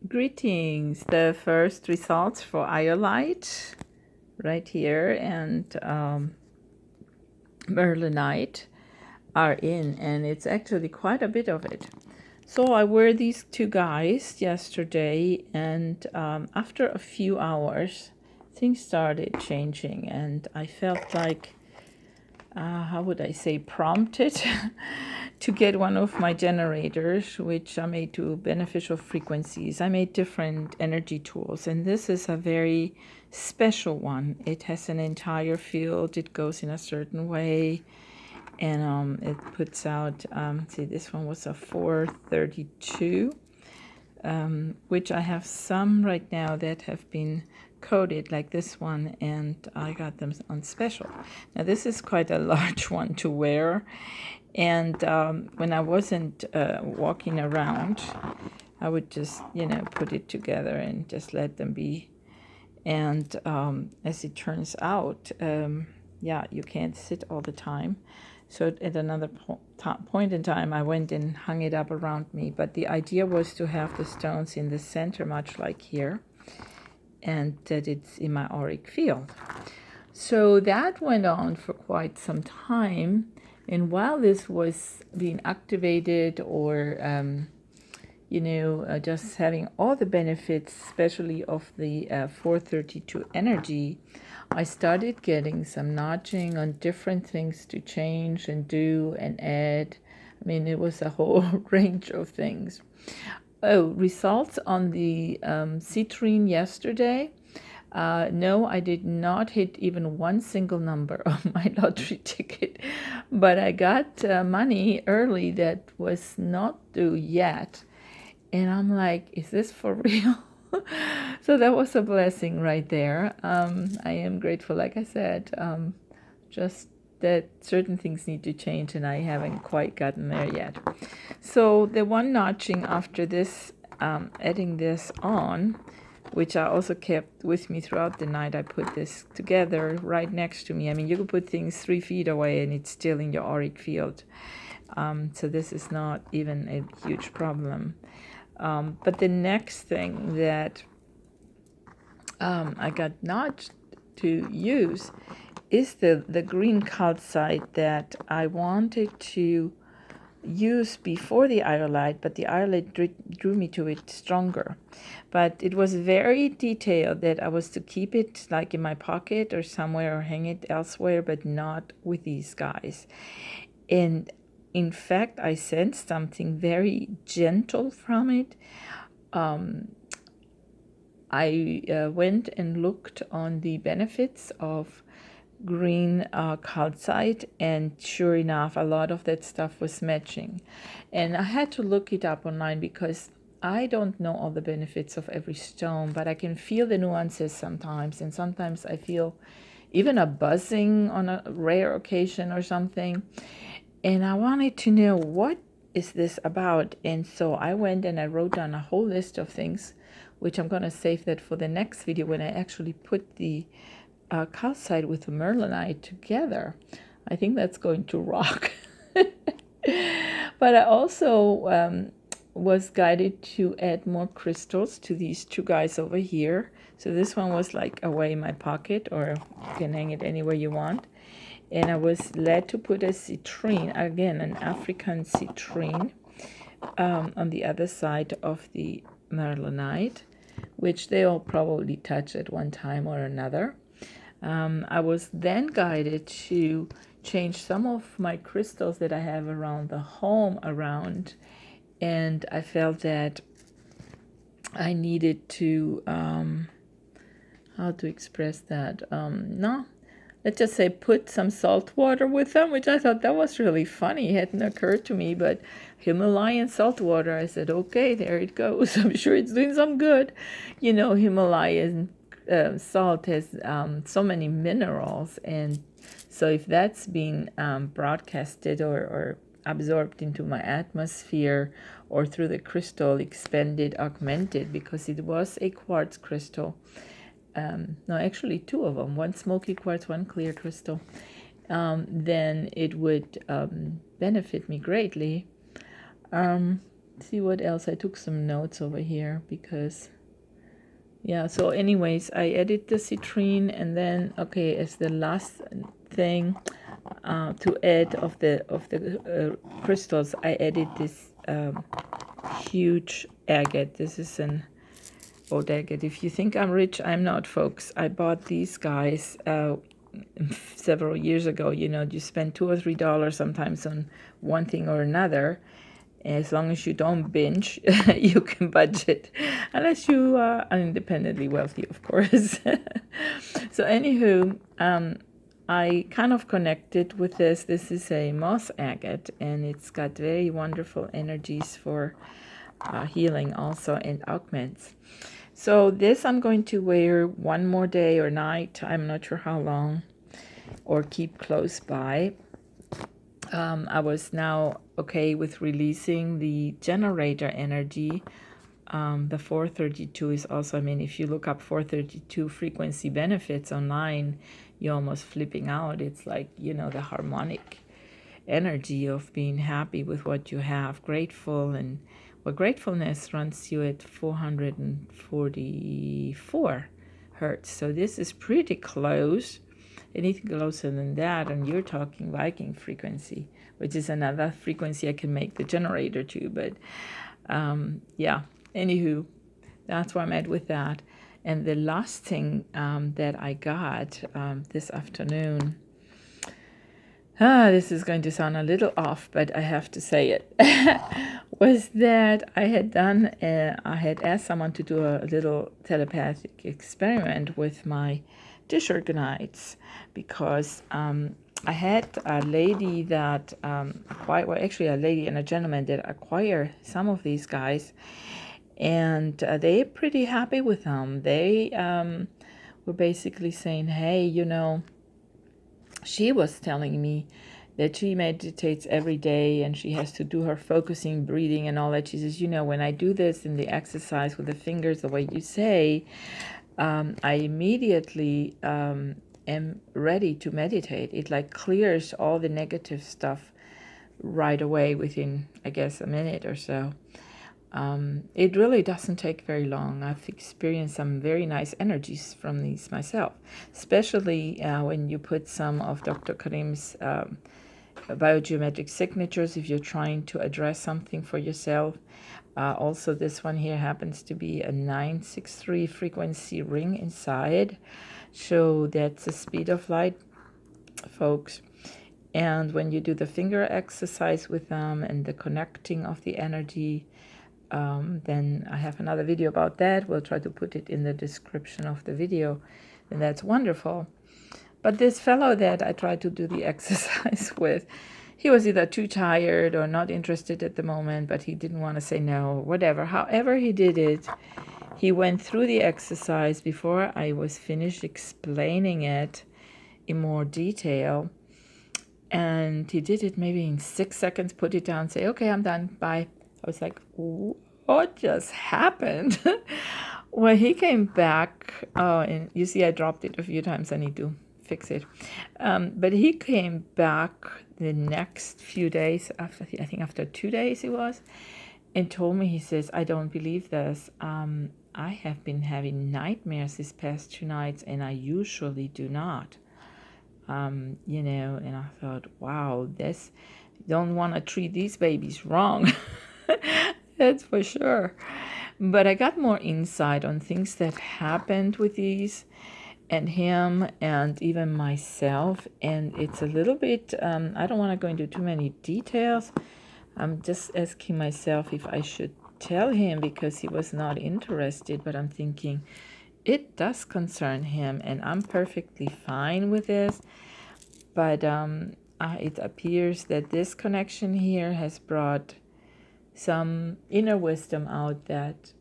Greetings. The first results for Iolite right here and Merlinite are in, and it's actually quite a bit of it. So I wore these two guys yesterday, and after a few hours, things started changing, and I felt like, how would I say, prompted to get one of my generators, which I made to beneficial frequencies. I made different energy tools, and this is a very special one. It has an entire field, it goes in a certain way, and it puts out, see, this one was a 432, which I have some right now that have been coated like this one, and I got them on special. Now this is quite a large one to wear, and when I wasn't walking around, I would just, put it together and just let them be. And as it turns out, yeah, you can't sit all the time. So at another point in time, I went and hung it up around me. But the idea was to have the stones in the center, much like here, and that it's in my auric field. So that went on for quite some time. And while this was being activated or, just having all the benefits, especially of the 432 energy, I started getting some nudging on different things to change and do and add. I mean, it was a whole range of things. Oh, results on the Citrine yesterday. No, I did not hit even one single number on my lottery ticket, but I got money early that was not due yet. And I'm like, is this for real? So that was a blessing right there. I am grateful, like I said, just that certain things need to change, and I haven't quite gotten there yet. So the one notching after this, adding this on, which I also kept with me throughout the night. I put this together right next to me. I mean, you could put things 3 feet away and it's still in your auric field. So this is not even a huge problem. But the next thing that I got nudged to use is the green calcite that I wanted to use before the iolite, but the iolite drew me to it stronger. But it was very detailed that I was to keep it like in my pocket or somewhere or hang it elsewhere, but not with these guys. And in fact, I sensed something very gentle from it. I went and looked on the benefits of green calcite, and sure enough, a lot of that stuff was matching. And I had to look it up online because I don't know all the benefits of every stone, but I can feel the nuances sometimes, and sometimes I feel even a buzzing on a rare occasion or something. And I wanted to know, what is this about? And so I went and I wrote down a whole list of things, which I'm going to save that for the next video when I actually put the calcite with the Merlinite together. I think that's going to rock. But I also was guided to add more crystals to these two guys over here. So this one was like away in my pocket, or you can hang it anywhere you want. And I was led to put a citrine, again, an African citrine, on the other side of the Merlinite, which they all probably touch at one time or another. I was then guided to change some of my crystals that I have around the home around, and I felt that I needed to, how to express that, let's just say put some salt water with them, which I thought that was really funny. It hadn't occurred to me, but Himalayan salt water, I said, okay, there it goes. I'm sure it's doing some good. Himalayan salt has so many minerals, and so if that's being broadcasted or absorbed into my atmosphere or through the crystal, expanded, augmented, because it was a quartz crystal. No, actually 2 of them, one smoky quartz, one clear crystal, then it would benefit me greatly. see what else. I took some notes over here because, yeah, so anyways, I added the citrine, and then, okay, as the last thing to add of the crystals, I added this huge agate. This is an old agate. If you think I'm rich, I'm not, folks. I bought these guys several years ago. You know, you spend $2 or $3 sometimes on one thing or another. As long as you don't binge, you can budget, unless you are independently wealthy, of course. So anywho, I kind of connected with this. This is a moss agate, and it's got very wonderful energies for healing also, and augments. So this I'm going to wear one more day or night. I'm not sure how long, or keep close by. I was now okay with releasing the generator energy. The 432 is also, I mean, if you look up 432 frequency benefits online, you're almost flipping out. It's like, you know, the harmonic energy of being happy with what you have, grateful, and well, gratefulness runs you at 444 hertz. So this is pretty close. Anything closer than that, and you're talking Viking frequency, which is another frequency I can make the generator to. But yeah, anywho, that's where I'm at with that. And the last thing that I got this afternoon, this is going to sound a little off, but I have to say it, was that I had asked someone to do a little telepathic experiment with my Dish-Orgonites, because I had a lady that actually a lady and a gentleman that acquire some of these guys, and they're pretty happy with them. They were basically saying, hey, you know, she was telling me that she meditates every day and she has to do her focusing, breathing, and all that. She says, you know, when I do this in the exercise with the fingers, the way you say, I immediately am ready to meditate. It like clears all the negative stuff right away within, I guess, a minute or so. It really doesn't take very long. I've experienced some very nice energies from these myself, especially when you put some of Dr. Karim's biogeometric signatures if you're trying to address something for yourself. Also, this one here happens to be a 963 frequency ring inside. So that's the speed of light, folks. And when you do the finger exercise with them and the connecting of the energy, then I have another video about that. We'll try to put it in the description of the video. And that's wonderful. But this fellow that I tried to do the exercise with, he was either too tired or not interested at the moment, but he didn't want to say no, or whatever. However he did it, he went through the exercise before I was finished explaining it in more detail. And he did it maybe in 6 seconds, put it down, say, okay, I'm done, bye. I was like, what just happened? When he came back, and you see I dropped it a few times, I need to fix it. But he came back the next few days, after 2 days it was, and told me, he says, I don't believe this. I have been having nightmares these past 2 nights, and I usually do not. You know, and I thought, wow, don't want to treat these babies wrong. That's for sure. But I got more insight on things that happened with these and him and even myself. And it's a little bit, I don't want to go into too many details. I'm just asking myself if I should tell him, because he was not interested. But I'm thinking, it does concern him, and I'm perfectly fine with this. But it appears that this connection here has brought some inner wisdom out that,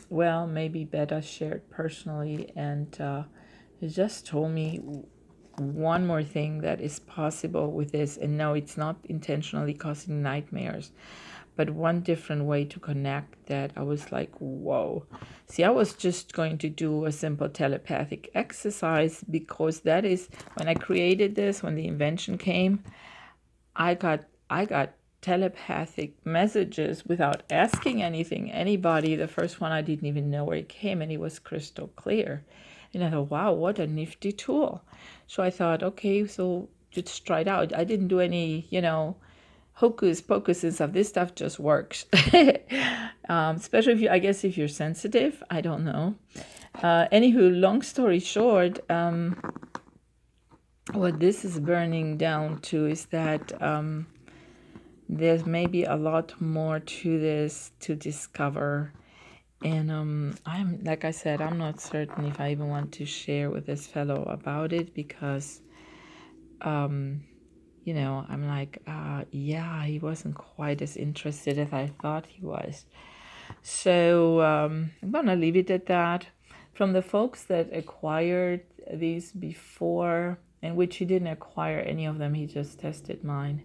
well, maybe better shared personally. And he just told me one more thing that is possible with this. And no, it's not intentionally causing nightmares, but one different way to connect that I was like, whoa. See, I was just going to do a simple telepathic exercise, because that is, when I created this, when the invention came, I got telepathic messages without asking anything, anybody. The first one, I didn't even know where it came, and it was crystal clear. And I thought, wow, what a nifty tool. So I thought, okay, so just try it out. I didn't do any, hocus pocus and stuff. This stuff just works. Especially if I guess if you're sensitive, I don't know. Anywho, long story short, what this is burning down to is that there's maybe a lot more to this to discover. And I'm, like I said, I'm not certain if I even want to share with this fellow about it, because I'm like, yeah, he wasn't quite as interested as I thought he was. So I'm going to leave it at that. From the folks that acquired these before, and which he didn't acquire any of them, he just tested mine.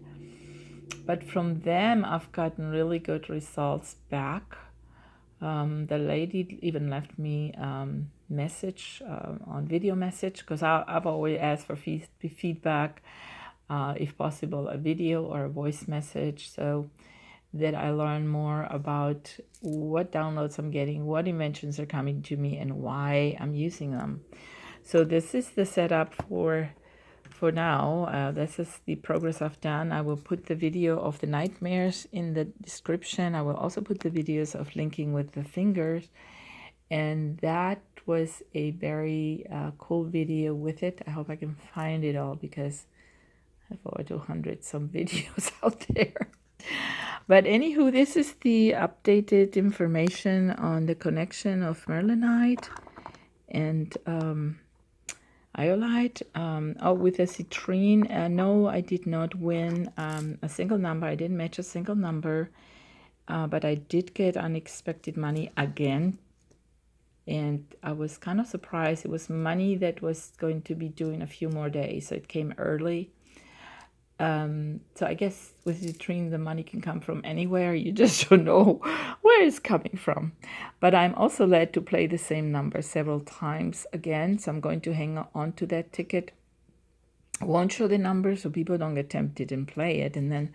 But from them, I've gotten really good results back. The lady even left me message on video message, because I've always asked for feedback. If possible, a video or a voice message, so that I learn more about what downloads I'm getting, what inventions are coming to me, and why I'm using them. So this is the setup for now. This is the progress I've done. I will put the video of the nightmares in the description. I will also put the videos of linking with the fingers. And that was a very cool video with it. I hope I can find it all, because I have over 200 some videos out there. But anywho, this is the updated information on the connection of Merlinite and Iolite. With the Citrine, no, I did not win a single number. I didn't match a single number, but I did get unexpected money again. And I was kind of surprised. It was money that was going to be due in a few more days, so it came early. So I guess with Citrine, the money can come from anywhere. You just don't know where it's coming from. But I'm also led to play the same number several times again. So I'm going to hang on to that ticket. I won't show the number so people don't get tempted and play it. And then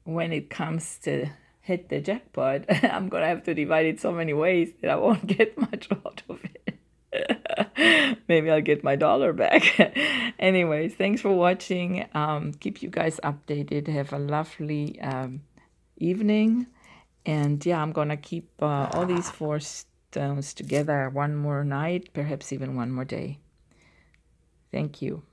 when it comes to hit the jackpot, I'm going to have to divide it so many ways that I won't get much out of it. Maybe I'll get my $1 back. Anyways, thanks for watching. Keep you guys updated. Have a lovely evening. And yeah, I'm gonna keep all these 4 stones together one more night, perhaps even one more day. Thank you.